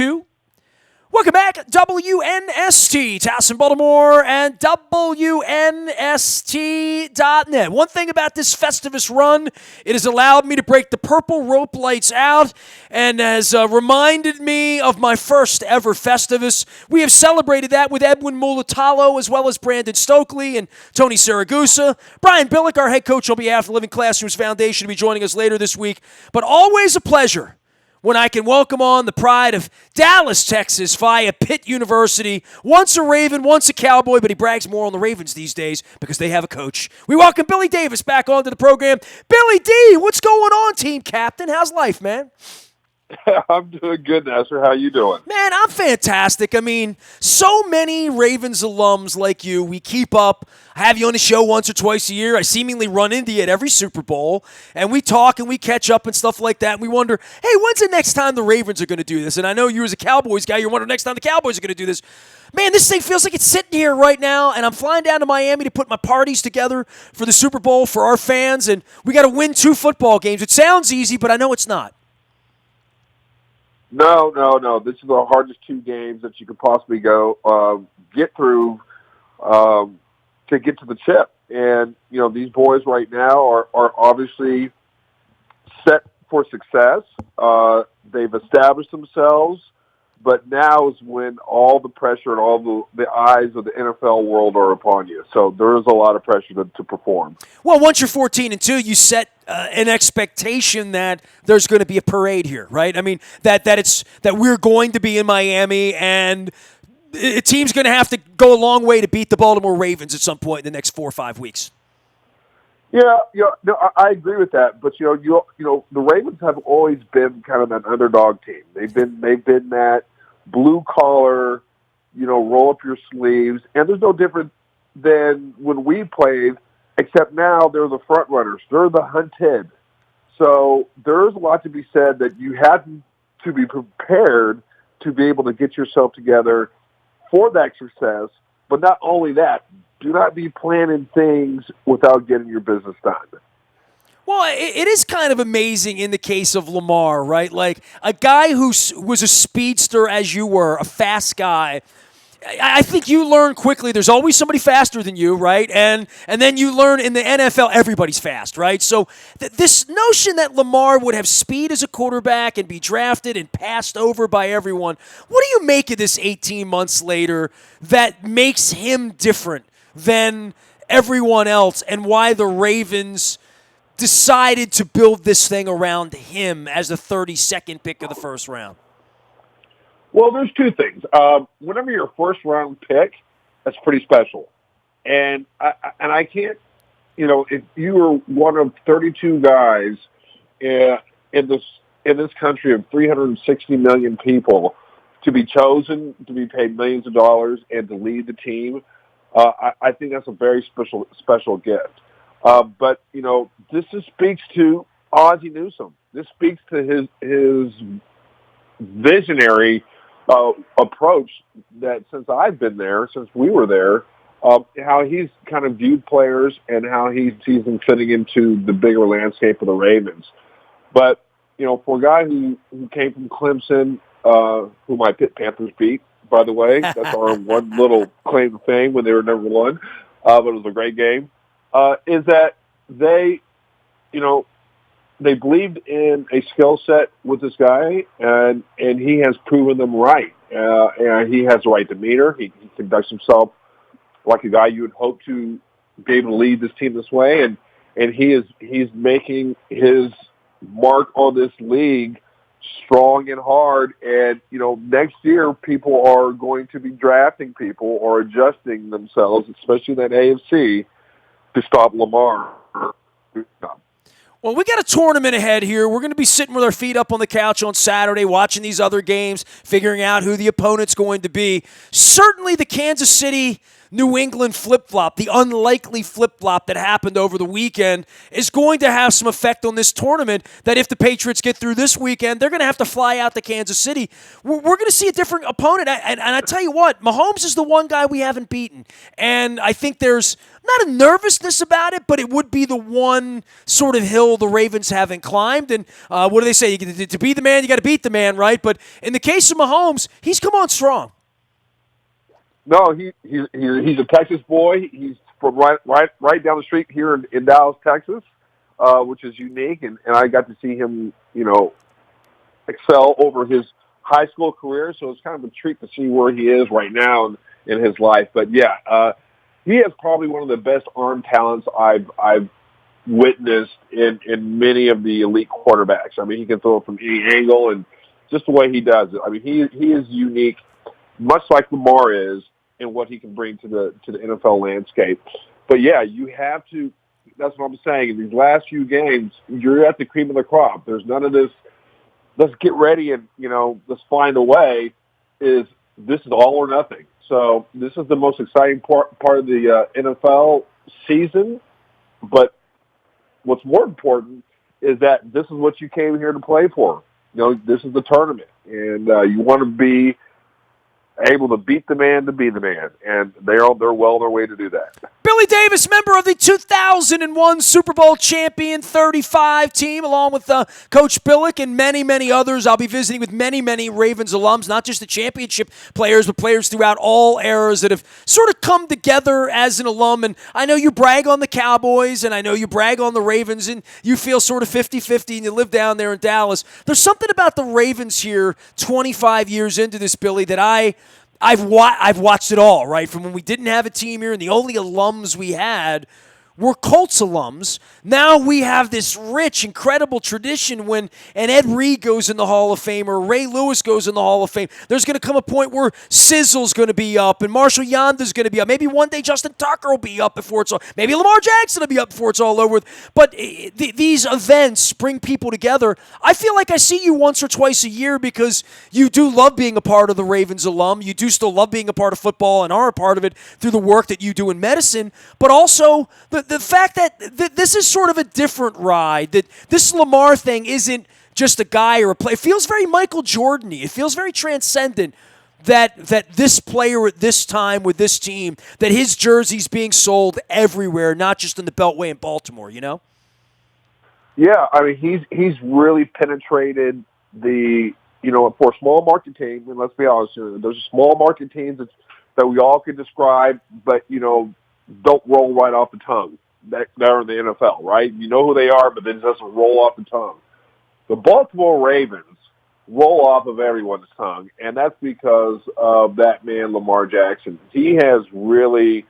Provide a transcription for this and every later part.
Welcome back, WNST, Towson, Baltimore, and WNST.net. One thing about this Festivus run, it has allowed me to break the purple rope lights out and has reminded me of my first ever Festivus. We have celebrated that with Edwin Mulatalo as well as Brandon Stokely and Tony Saragusa. Brian Billick, our head coach on behalf of the Living Classrooms Foundation, will be joining us later this week. But always a pleasure when I can welcome on the pride of Dallas, Texas, via Pitt University. Once a Raven, once a Cowboy, but he brags more on the Ravens these days because they have a coach. We welcome Billy Davis back onto the program. Billy D, what's going on, team captain? How's life, man? I'm doing good, Nasser. How you doing? Man, I'm fantastic. I mean, so many Ravens alums like you, we keep up. I have you on the show once or twice a year. I seemingly run into you at every Super Bowl, and we talk and we catch up and stuff like that, and we wonder, hey, when's the next time the Ravens are going to do this? And I know you as a Cowboys guy, you're wondering next time the Cowboys are going to do this. Man, this thing feels like it's sitting here right now, and I'm flying down to Miami to put my parties together for the Super Bowl for our fans, and we got to win 2 football games. It sounds easy, but I know it's not. No. This is the hardest 2 games that you could possibly get through to get to the chip. And, these boys right now are obviously set for success. They've established themselves, but now is when all the pressure and all the eyes of the NFL world are upon you. So there is a lot of pressure to perform. Well, once you're 14-2, you set an expectation that there's going to be a parade here, right? I mean, that we're going to be in Miami, and a team's going to have to go a long way to beat the Baltimore Ravens at some point in the next 4 or 5 weeks. Yeah, I agree with that. But the Ravens have always been kind of an underdog team. They've been that blue collar, roll up your sleeves, and there's no different than when we played. Except now they're the front runners. They're the hunted. So there's a lot to be said that you had to be prepared to be able to get yourself together for that success. But not only that, do not be planning things without getting your business done. Well, it is kind of amazing in the case of Lamar, right? Like a guy who was a speedster as you were, a fast guy. I think you learn quickly there's always somebody faster than you, right? And then you learn in the NFL everybody's fast, right? So this notion that Lamar would have speed as a quarterback and be drafted and passed over by everyone, what do you make of this 18 months later that makes him different than everyone else, and why the Ravens decided to build this thing around him as the 32nd pick of the first round? Well, there's 2 things. Whenever you're a first-round pick, that's pretty special. And I can't, if you were one of 32 guys in this country of 360 million people to be chosen, to be paid millions of dollars, and to lead the team, I think that's a very special gift. But this just speaks to Ozzie Newsome. This speaks to his visionary approach that since I've been there, since we were there, how he's kind of viewed players and how he sees them fitting into the bigger landscape of the Ravens. But, for a guy who came from Clemson, who my Pitt Panthers beat, by the way, that's our one little claim to fame when they were number 1, but it was a great game, is that they believed in a skill set with this guy, and he has proven them right. And he has the right demeanor. He conducts himself like a guy you would hope to be able to lead this team this way, and he's making his mark on this league strong and hard. And next year people are going to be drafting people or adjusting themselves, especially in that AFC, to stop Lamar. Well, we got a tournament ahead here. We're going to be sitting with our feet up on the couch on Saturday, watching these other games, figuring out who the opponent's going to be. Certainly the Kansas City, New England flip-flop, the unlikely flip-flop that happened over the weekend, is going to have some effect on this tournament, that if the Patriots get through this weekend, they're going to have to fly out to Kansas City. We're going to see a different opponent. And I tell you what, Mahomes is the one guy we haven't beaten. And I think there's not a nervousness about it, but it would be the one sort of hill the Ravens haven't climbed. And what do they say? To be the man, you got to beat the man, right? But in the case of Mahomes, he's come on strong. No, he's a Texas boy. He's from right down the street here in Dallas, Texas, which is unique. And I got to see him, excel over his high school career. So it's kind of a treat to see where he is right now in his life. But yeah, he is probably one of the best arm talents I've witnessed in many of the elite quarterbacks. I mean, he can throw it from any angle, and just the way he does it. I mean, he is unique, much like Lamar is, in what he can bring to the NFL landscape. But yeah, you have to. That's what I'm saying. In these last few games, you're at the cream of the crop. There's none of this. Let's get ready and let's find a way. This is all or nothing. So this is the most exciting part of the NFL season. But what's more important is that this is what you came here to play for. This is the tournament, and you want to be able to beat the man to be the man, and they're well on their way to do that. Billy Davis, member of the 2001 Super Bowl champion 35 team, along with Coach Billick and many, many others. I'll be visiting with many, many Ravens alums, not just the championship players, but players throughout all eras that have sort of come together as an alum. And I know you brag on the Cowboys, and I know you brag on the Ravens, and you feel sort of 50-50, and you live down there in Dallas. There's something about the Ravens here 25 years into this, Billy, that I've watched it all, right? From when we didn't have a team here and the only alums we had were Colts alums. Now we have this rich, incredible tradition when an Ed Reed goes in the Hall of Fame or Ray Lewis goes in the Hall of Fame. There's going to come a point where Sizzle's going to be up and Marshall Yonda's going to be up. Maybe one day Justin Tucker will be up before it's all. Maybe Lamar Jackson will be up before it's all over with. But these events bring people together. I feel like I see you once or twice a year because you do love being a part of the Ravens alum. You do still love being a part of football and are a part of it through the work that you do in medicine. But also the fact that this is sort of a different ride, that this Lamar thing isn't just a guy or a player. It feels very Michael Jordan-y. It feels very transcendent that this player at this time with this team, that his jersey's being sold everywhere, not just in the Beltway in Baltimore, Yeah, I mean, he's really penetrated the, for a small market team, and let's be honest, there's small market teams that we all could describe, but, don't roll right off the tongue. That are in the NFL, right? You know who they are, but it doesn't roll off the tongue. The Baltimore Ravens roll off of everyone's tongue, and that's because of that man, Lamar Jackson. He has really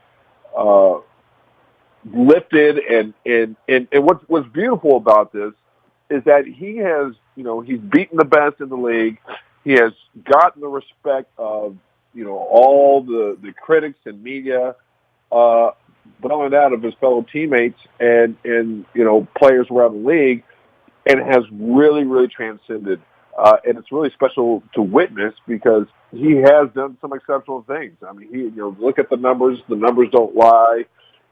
lifted, and what's beautiful about this is that he has, he's beaten the best in the league. He has gotten the respect of, all the critics and media, but only that of his fellow teammates and players around the league, and has really, really transcended. And it's really special to witness because he has done some exceptional things. I mean, look at the numbers. The numbers don't lie.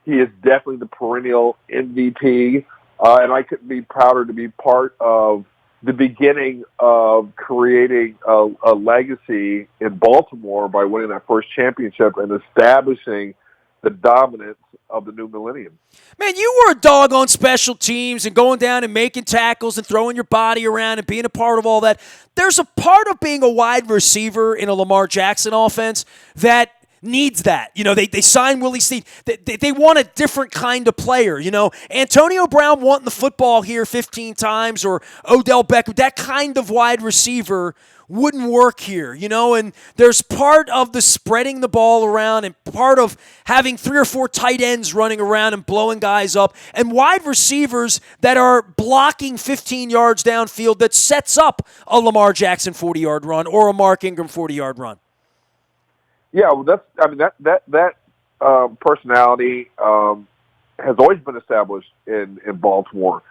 He is definitely the perennial MVP, and I couldn't be prouder to be part of the beginning of creating a legacy in Baltimore by winning that first championship and establishing the dominance of the new millennium. Man, you were a dog on special teams and going down and making tackles and throwing your body around and being a part of all that. There's a part of being a wide receiver in a Lamar Jackson offense that needs that. They signed Willie Snead. They want a different kind of player. Antonio Brown wanting the football here 15 times or Odell Beckham, that kind of wide receiver wouldn't work here, and there's part of the spreading the ball around and part of having 3 or 4 tight ends running around and blowing guys up and wide receivers that are blocking 15 yards downfield that sets up a Lamar Jackson 40-yard run or a Mark Ingram 40-yard run. Yeah, well, that personality has always been established in Baltimore.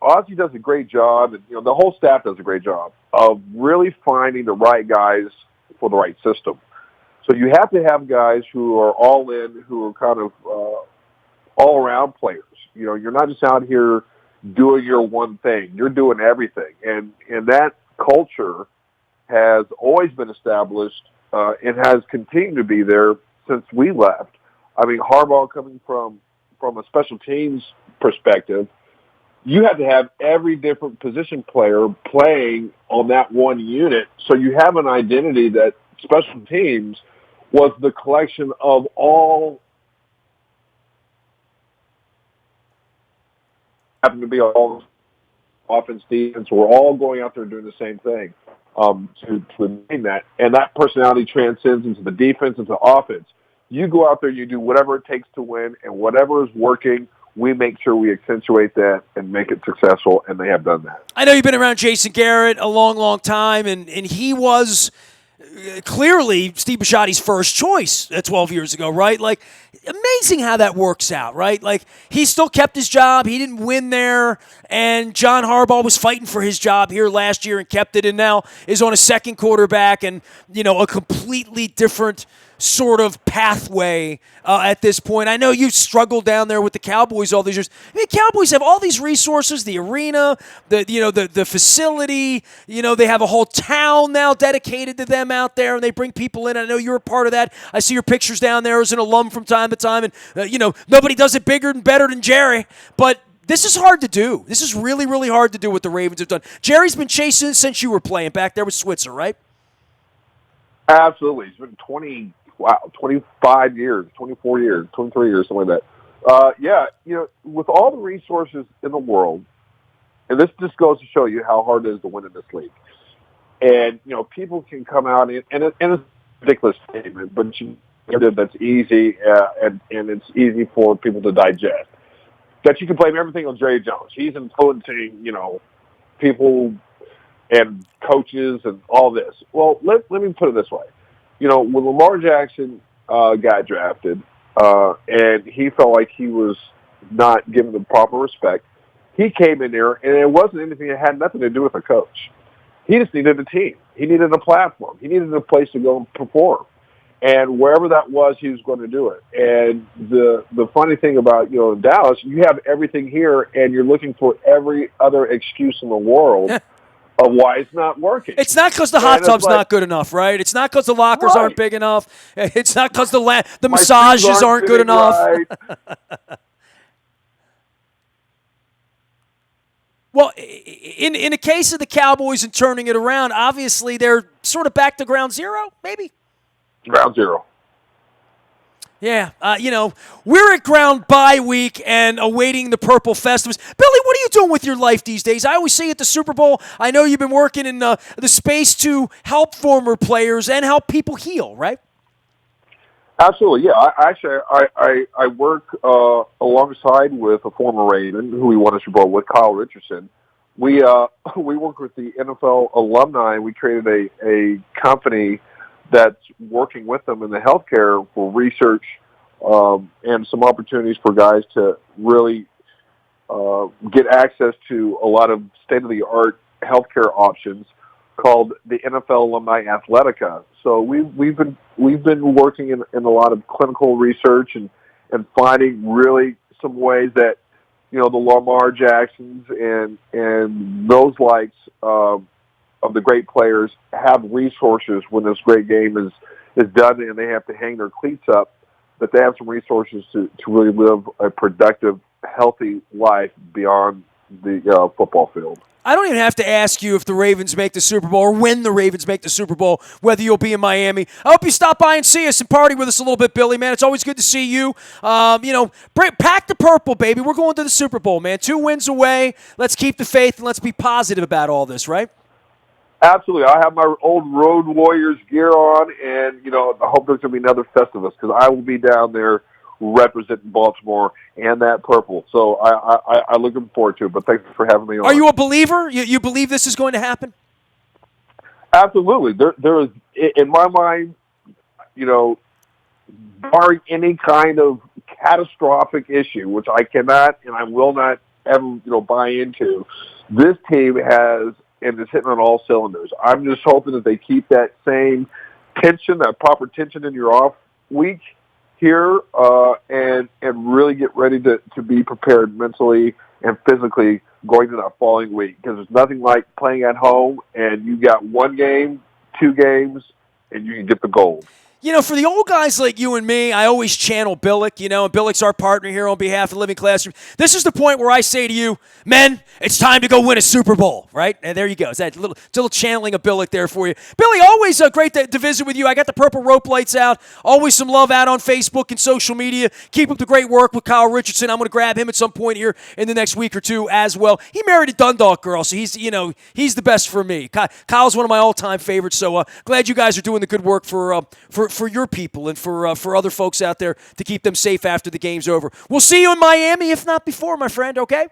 Ozzie does a great job, and the whole staff does a great job of really finding the right guys for the right system. So you have to have guys who are all in, who are kind of all-around players. You know, you're not just out here doing your one thing. You're doing everything. And that culture has always been established and has continued to be there since we left. I mean, Harbaugh coming from a special teams perspective, you have to have every different position player playing on that one unit, so you have an identity that special teams was the collection of all happen to be all offense, defense. We're all going out there doing the same thing to attain that, and that personality transcends into the defense, into offense. You go out there, you do whatever it takes to win, and whatever is working, we make sure we accentuate that and make it successful, and they have done that. I know you've been around Jason Garrett a long, long time, and he was clearly Steve Bisciotti's first choice 12 years ago, right? Like, amazing how that works out, right? Like, he still kept his job. He didn't win there, and John Harbaugh was fighting for his job here last year and kept it, and now is on a second quarterback and, you know, a completely different sort of pathway at this point. I know you've struggled down there with the Cowboys all these years. I mean, Cowboys have all these resources, the arena, the facility. You know, they have a whole town now dedicated to them out there, and they bring people in. I know you're a part of that. I see your pictures down there as an alum from time to time, and, nobody does it bigger and better than Jerry, but this is hard to do. This is really, really hard to do what the Ravens have done. Jerry's been chasing since you were playing back there with Switzer, right? Absolutely. It's been 25 years, 24 years, 23 years, something like that. With all the resources in the world, and this just goes to show you how hard it is to win in this league. And, people can come out, and it's a ridiculous statement, but that's easy, and it's easy for people to digest. That you can blame everything on Jerry Jones. He's influencing, people and coaches and all this. Well, let me put it this way. When Lamar Jackson got drafted and he felt like he was not given the proper respect, he came in there, and it wasn't anything that had nothing to do with a coach. He just needed a team. He needed a platform. He needed a place to go and perform. And wherever that was, he was going to do it. And the funny thing about, in Dallas, you have everything here, and you're looking for every other excuse in the world of why it's not working. It's not because the hot tub's not good enough, right? It's not because the lockers aren't big enough. It's not because the massages aren't good enough. Right. Well, in the case of the Cowboys and turning it around, obviously they're sort of back to ground zero, maybe? Ground zero. Yeah, we're at ground bye week and awaiting the Purple Festivus. Billy, what are you doing with your life these days? I always see you at the Super Bowl. I know you've been working in the space to help former players and help people heal, right? Absolutely, yeah. I work alongside with a former Raven who we won a Super Bowl with, Kyle Richardson. We work with the NFL alumni. We created a company that's working with them in the healthcare for research and some opportunities for guys to really get access to a lot of state-of-the-art healthcare options called the NFL Alumni Athletica. So we've been working in a lot of clinical research and finding really some ways that the Lamar Jacksons and those likes of the great players have resources when this great game is done and they have to hang their cleats up, that they have some resources to really live a productive, healthy life beyond the football field. I don't even have to ask you if the Ravens make the Super Bowl or when the Ravens make the Super Bowl, whether you'll be in Miami. I hope you stop by and see us and party with us a little bit, Billy, man. It's always good to see you. Pack the purple, baby. We're going to the Super Bowl, man. 2 wins away. Let's keep the faith and let's be positive about all this, right? Absolutely. I have my old Road Warriors gear on, and, I hope there's going to be another Festivus because I will be down there representing Baltimore and that purple. So I'm looking forward to it, but thanks for having me on. Are you a believer? You believe this is going to happen? Absolutely. There is, in my mind, barring any kind of catastrophic issue, which I cannot and I will not ever, buy into, this team has and is hitting on all cylinders. I'm just hoping that they keep that same tension, that proper tension in your off week here, and really get ready to be prepared mentally and physically going to that following week, because there's nothing like playing at home and you got one game, 2 games, and you can get the gold. For the old guys like you and me, I always channel Billick, and Billick's our partner here on behalf of Living Classroom. This is the point where I say to you, men, it's time to go win a Super Bowl, right? And there you go. It's that little channeling of Billick there for you. Billy, always great to visit with you. I got the purple rope lights out. Always some love out on Facebook and social media. Keep up the great work with Kyle Richardson. I'm going to grab him at some point here in the next week or two as well. He married a Dundalk girl, so he's the best for me. Kyle's one of my all-time favorites, so glad you guys are doing the good work for your people and for other folks out there to keep them safe after the game's over. We'll see you in Miami, if not before, my friend, okay?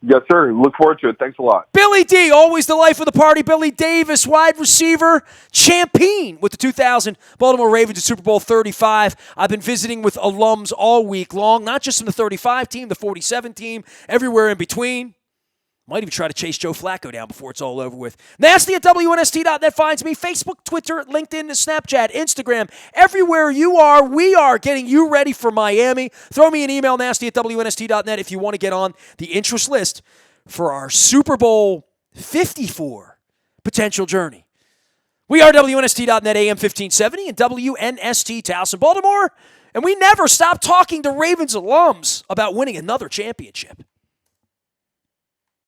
Yes, sir. Look forward to it. Thanks a lot. Billy D, always the life of the party. Billy Davis, wide receiver, champion with the 2000 Baltimore Ravens at Super Bowl 35. I've been visiting with alums all week long, not just from the 35 team, the 47 team, everywhere in between. Might even try to chase Joe Flacco down before it's all over with. Nasty at WNST.net finds me. Facebook, Twitter, LinkedIn, Snapchat, Instagram. Everywhere you are, we are getting you ready for Miami. Throw me an email, nasty at WNST.net, if you want to get on the interest list for our Super Bowl 54 potential journey. We are WNST.net, AM 1570, and WNST Towson, Baltimore. And we never stop talking to Ravens alums about winning another championship.